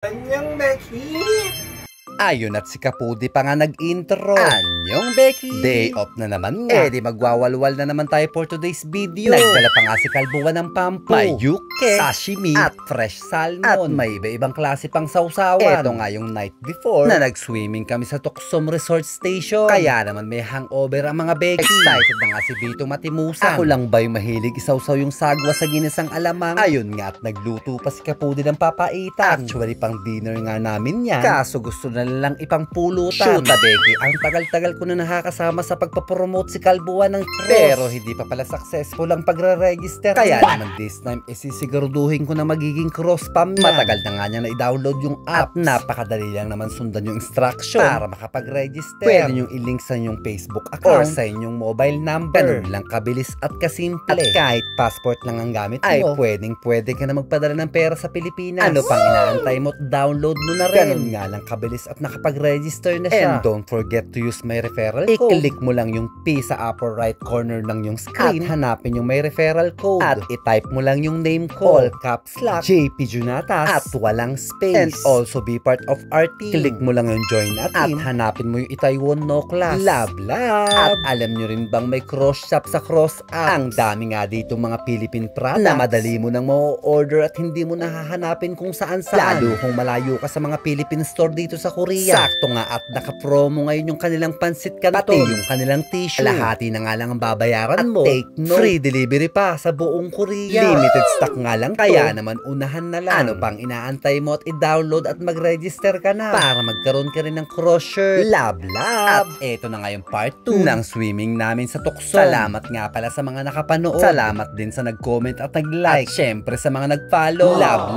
Anyong Becky! Ayun at si Kapudi pa nga nag-intro. Anyong Becky! Day off na naman nga. Di magwawalwal na naman tayo for today's video. Nagdala pa nga si Kalbuwan ng pampo. May yuke, sashimi, at fresh salmon. At may iba-ibang klase pang sausawan. Ito nga yung night before na nag-swimming kami sa Tuksum Resort Station. Kaya naman may hangover ang mga Becky. Excited na nga si Bito Matimusan. Ako lang ba yung mahilig isawsaw yung sagwa sa ginisang alamang? Ayun nga at nagluto pa si Kapudi ng papaitan. Actually pang dinner nga namin yan. Kaso gusto na lang ipang pulutan. Shoot, Becky, ang tagal-tagal ko na nakakasama sa pagpapromote si Kalbuwan ng cross. Pero hindi pa pala successful ang pagre-register. Kaya naman this time, sisiguraduhin ko na magiging cross spam na. Matagal na nga niya na i-download yung app. Napakadali lang naman sundan yung instruction para makapag-register. Pwede nyo i-link sa inyong Facebook account or sa inyong mobile number. Ganun lang kabilis at kasimple. At kahit passport lang ang gamit mo, ay pwede ka na magpadala ng pera sa Pilipinas. Ano pang inaantay mo? Download mo na rin. Ganun nga lang kabilis at nakapag-register na siya. And don't forget to use my referral code. I-click mo lang yung P sa upper right corner ng yung screen. At hanapin yung may referral code. At i-type mo lang yung name ko. All caps lock. JP Junatas. At walang space. And also be part of our team. Click mo lang yung join at team. At hanapin mo yung Itaewon No Class. Love. At alam nyo rin bang may cross shop sa cross apps? Ang dami nga dito mga Philippine products na madali mo nang ma-order at hindi mo nahahanapin kung saan-saan. Lalo kung malayo ka sa mga Philippine store dito sa Korea. Sakto nga at naka-promo ngayon yung kanilang pansit canton. Pati yung kanilang tissue. Lahati na nga lang ang babayaran mo. Take note, free delivery pa sa buong Korea. Limited stock nga lang to. Kaya naman unahan na lang. Ano pang inaantay mo at i-download at mag-register ka na para magkaroon ka rin ng cross shirt. Love. At eto na nga yung part 2 ng swimming namin sa Tuksum. Salamat nga pala sa mga nakapanood. Salamat din sa nag-comment at nag-like. At syempre sa mga nag-follow. Love.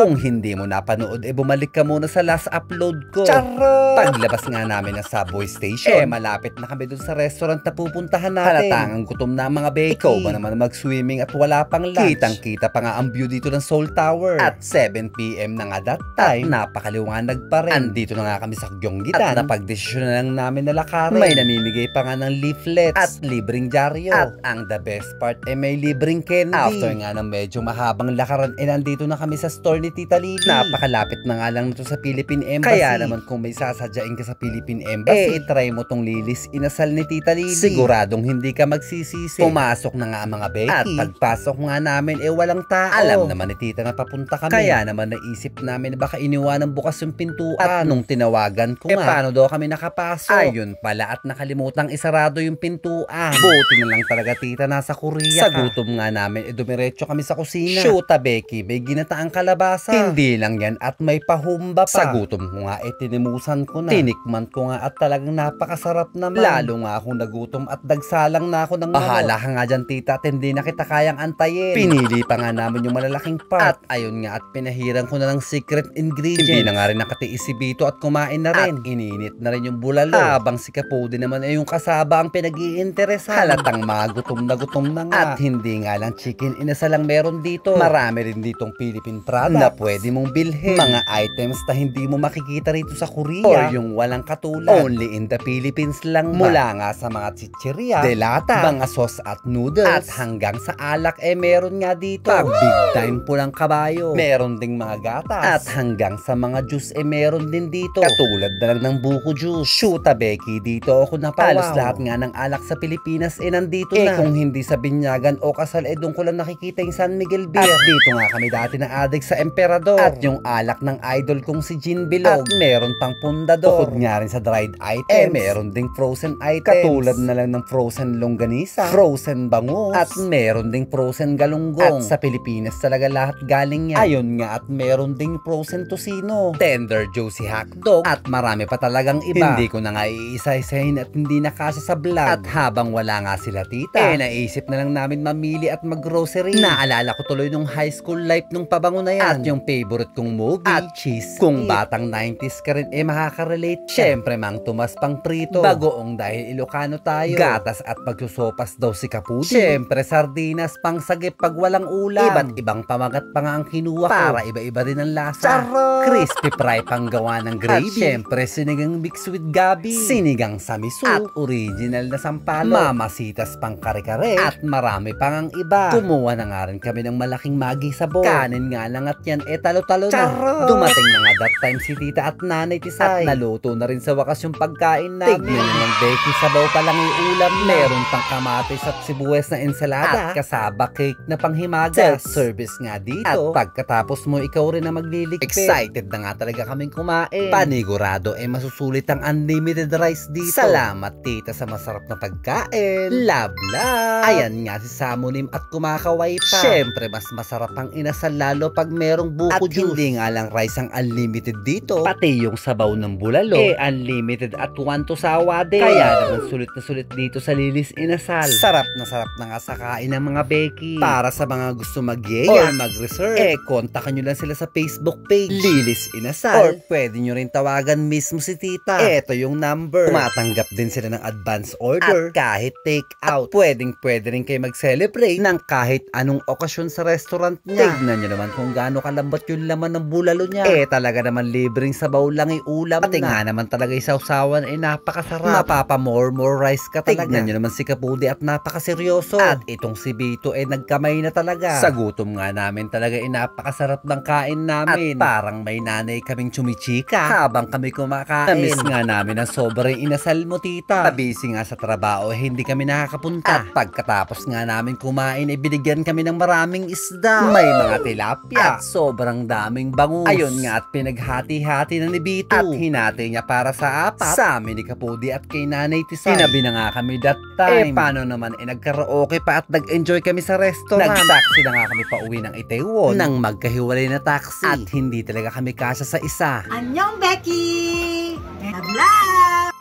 Kung hindi mo napanood, bumalik ka muna sa last upload ko. Charot! Paglabas nga namin ng subway station, malapit na kami dun sa restaurant na pupuntahan natin. Halatangang gutom na ang mga Becky. Ikaw ba naman mag-swimming at wala pang lunch? Kitang-kita pa nga ang view dito ng Seoul Tower. At 7 PM na nga that time, napakaliwanag pa rin. Andito na nga kami sa Gyeonggi-dan. At napagdesisyon na lang namin na lakarin. May namimigay pa nga ng leaflets at libreng dyaryo. At ang the best part, may libreng candy. After nga ng medyo mahabang lakaran, nandito na kami sa store ni Tita Lily. Napakalapit na nga lang nito sa Philippine Embassy. Kaya naman kung may sasadyain ka sa Philippine Embassy, try mo tong Lilis inasal ni Tita Lily. Siguradong hindi ka magsisisi. Pumasok na nga ang mga Becky. At pagpasok nga namin, walang tao. Alam naman ni Tita na papunta kami. Kaya naman naisip namin baka iniwanan bukas yung pintuan. At nung tinawagan ko paano daw kami nakapasok? Ayun pala at nakalimutang isarado yung pintuan. Buti na lang talaga Tita nasa Korea. Sa gutom nga namin, dumiretso kami sa kusina. Shoota Becky, may ginataang kalabasa. Hindi lang yan at may pahumba pa. Sa gutom ko nga tinimusan ko na. Tinikman ko nga at talagang napakasarap naman. Lalo nga akong nagutom at dagsalang na ako ng bahala ka nga dyan Tita at hindi na kita kayang antayin. Pinili pa nga namin yung malalaking part. At ayun nga at pinahiran ko na ng secret ingredient. Hindi na nga rin nakatiis si Bito at kumain na rin. At ininit na rin yung bulalo. Habang si Kapudi naman yung kasaba ang pinag-iinteresan. Halatang magutom na gutom na nga. At hindi nga lang chicken inasal lang meron dito. Marami rin ditong Philippine products na pwede mong bilhin. Mga items na hindi mo makikita rito sa Korea or yung walang katulad. Only in the Philippines lang mula nga sa mga chicheria, delata, mga sauce at noodles at hanggang sa alak meron nga dito. Pag big time pulang kabayo, meron ding mga gatas at hanggang sa mga juice meron din dito. Katulad na lang ng buko juice. Shoota Becky, dito ako napawaw. Halos lahat nga ng alak sa Pilipinas nandito na. Kung hindi sa Binyagan o Kasal doon ko lang nakikita yung San Miguel Beer. At dito nga kami dati na addict sa Emperador. At yung alak ng idol kong si Gin Bilog. At meron pang pundador. Bukod nga rin sa dried items, meron ding frozen items. Katulad na lang ng frozen longganisa, frozen bangus, at meron ding frozen galunggong. At sa Pilipinas talaga lahat galing yan. Ayun nga at meron ding frozen tocino, tender juicy hotdog, at marami pa talagang iba. Hindi ko na nga iisa-isahin at hindi na kasya sa vlog. At habang wala nga sila Tita, naisip na lang namin mamili at mag-grocery. Naalala ko tuloy nung high school life nung pabango na yan. At yung favorite kong movie, at cheese. Kung batang 90s ka rin makaka-relate. Syempre mang Tomas pang paborito. Bagoong dahil Ilocano tayo. Gatas at pagsusopas daw si Kapudi. Siyempre sardinas pang sagip pag walang ulam. Iba't ibang pamagat pa nga ang kinuha ko para iba-iba din ang lasa. Charot! Crispy fry pang gawa ng gravy. At siyempre sinigang mix with gabi. Sinigang sa miso. At original na sampalo. Mamasitas pang kare-kare. At marami pang ang iba. Kumuha na nga rin kami ng malaking magi sabon. Kanin nga lang at yan talo-talo na. Charot! Dumating na nga that time si tita at nanay Tisay. At naluto na rin sa wakas yung pagkain namin. Tignan ng Becky, sabaw pa lang yung ulam. Meron pang kamatis at sibuyas na ensalada. At kasaba cake na panghimagas. Self-service nga dito. At pagkatapos mo ikaw rin na magliligpit. Excited na nga talaga kaming kumain. Panigurado masusulit ang unlimited rice dito. Salamat tita sa masarap na pagkain. Love love. Ayan nga si Samunim at kumakaway pa. Siyempre mas masarap ang inasal lalo pag merong buko at juice. Hindi nga lang rice ang unlimited dito. Pati yung sabaw ng bulalo unlimited at 1 to sawa din. Kaya naman sulit na sulit dito sa Lilis Inasal. Sarap na nga sa kain ng mga Becky. Para sa mga gusto mag-yaya or mag-reserve, kontakan nyo lang sila sa Facebook page Lilis Inasal. Or pwede nyo rin tawagan mismo si tita. Eto yung number. Tumatanggap din sila ng advance order. At kahit take out. At pwede rin kayo mag-celebrate ng kahit anong okasyon sa restaurant niya. Tignan nyo naman kung gaano kalambot yung laman ng bulalo niya. Talaga naman libreng sabaw lang yung ulam. Pati nga naman talaga yung sausawan napakasarap. Mapapa more rice ka talaga. Tignan nyo naman si Kapudi at napakaseryoso. At itong si Bito nagkamay na talaga. Sa gutom nga namin talaga napakasarap ng kain namin. At parang may nanay kaming chumichika habang kami kumakain. Namiss nga namin ang sobrang inasal mo tita. Busy nga sa trabaho hindi kami nakakapunta. At pagkatapos nga namin kumain binigyan kami ng maraming isda. May mga tilapia. At sobrang daming bangus. Ayun nga at pinaghati-hati na ni Bito. At hinati niya para sa apat. Sa amin ni Kapudi at kay Nanay Tisay. Sinabi na nga kami that time. Paano naman nagkaraoke pa at nag-enjoy kami sa restaurant. Nag-taxi na nga kami pa uwi ng Itaewon nang magkahiwalay na taxi. At hindi talaga kami kasya sa isa. Annyeong Becky! Vlog!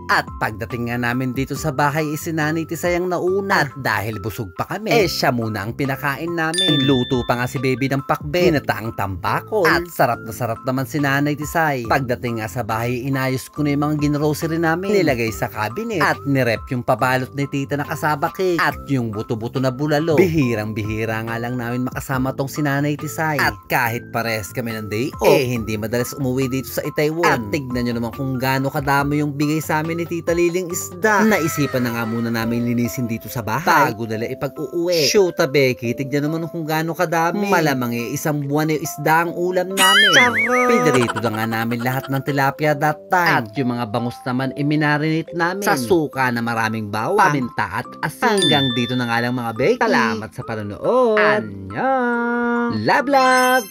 At pagdating nga namin dito sa bahay si Nanay Tisay ang nauna. At dahil busog pa kami, siya muna ang pinakain namin. Luto pa nga si baby ng pakbet, ginataang tambakol. At sarap na sarap naman si Nanay Tisay. Pagdating nga sa bahay, inayos ko na yung mga ginrocery namin. Nilagay sa cabinet at nirep yung pabalot ni tita na kasaba cake. At yung buto-buto na bulalo. Bihirang-bihira nga lang namin makasama tong si Nanay Tisay. At kahit pares kami ng day off, hindi madalas umuwi dito sa Itaewon. At tignan nyo naman kung gaano kadami yung bigay sa amin ni Tita Liling isda. Naisipan na nga muna namin linisin dito sa bahay bago nila ipag-uuwi. Shoot Becky, tignan naman kung gaano kadami. Malamang isang buwan yung isda ang ulam namin. Pinirito na nga namin lahat ng tilapia that time. At yung mga bangus naman iminarinate namin sa suka na maraming bawang, paminta at asin. Hanggang dito na nga lang mga Becky. Salamat sa panonood. Annyeong! Love love!